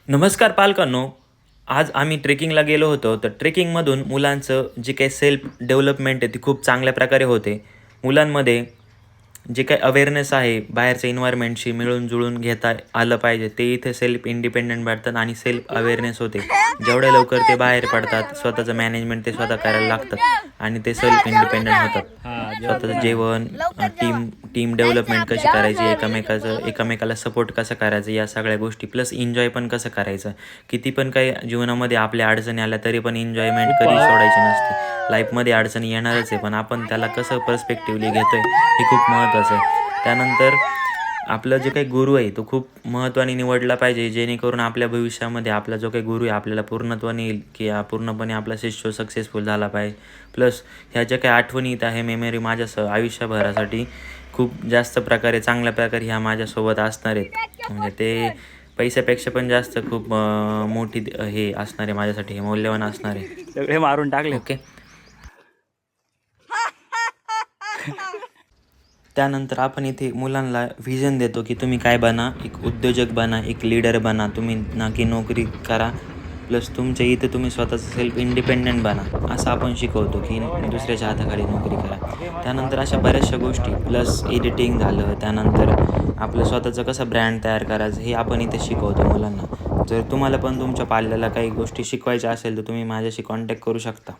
नमस्कार पालकांनो, आज आम्ही ट्रेकिंगला गेलो होतो. तर ट्रेकिंगमधून मुलांचं जे काही सेल्फ डेव्हलपमेंट आहे ती खूप चांगल्या प्रकारे होते. मुलांमध्ये जे काही अवेअरनेस आहे बाहेरच्या इन्व्हायरमेंटशी मिळून जुळून घेता आलं पाहिजे, ते इथे सेल्फ इंडिपेंडंट वाटतात आणि सेल्फ अवेअरनेस होते. जेवढ्या लवकर ते बाहेर पडतात, स्वतःचं मॅनेजमेंट ते स्वतः करायला लागतात आणि ते सेल्फ इंडिपेंडंट होतात. स्वतःचं जेवण, टीम डेव्हलपमेंट कशी करायची, एकमेकाला सपोर्ट कसं करायचं, या सगळ्या गोष्टी, प्लस एन्जॉय पण कसं करायचं. किती पण काही जीवनामध्ये आपल्या अडचणी आल्या तरी पण एन्जॉयमेंट कधी सोडायची नसते. लाईफमध्ये अडचणी येणारच आहे, पण आपण त्याला कसं पर्स्पेक्टिव्हली घेतो आहे हे खूप महत्त्वाचं आहे. त्यानंतर आपलं जे काही गुरु आहे तो खूप महत्त्वाने निवडला पाहिजे, जेणेकरून आपल्या भविष्यामध्ये आपला जो काही गुरु आहे आपल्याला पूर्णत्वाने येईल, की पूर्णपणे आपला शिष्य सक्सेसफुल झाला पाहिजे. प्लस ह्या ज्या काही आठवणी येत आहे, मेमरी माझ्या आयुष्यभरासाठी खूप जास्त प्रकारे चांगल्या प्रकारे ह्या माझ्यासोबत असणार आहेत. म्हणजे ते पैशापेक्षा पण जास्त खूप मोठी हे असणार आहे माझ्यासाठी, हे मौल्यवान असणार आहे. सगळे मारून टाकले. ओके. त्यानंतर आपण इथे मुलांना व्हिजन देतो की तुम्ही काय बना, एक उद्योजक बना, एक लीडर बना. तुम्ही ना की नोकरी करा, प्लस तुमच्या इथे तुम्ही स्वतःचं सेल्फ इंडिपेंडंट बना, असं आपण शिकवतो की दुसऱ्याच्या हाताखाली नोकरी करा. त्यानंतर अशा बऱ्याचशा गोष्टी, प्लस एडिटिंग झालं, त्यानंतर आपलं स्वतःचं कसं ब्रँड तयार करायचं हे आपण इथे शिकवतो मुलांना. जर तुम्हाला पण तुमच्या पाल्याला काही गोष्टी शिकवायच्या असेल तर तुम्ही माझ्याशी कॉन्टॅक्ट करू शकता.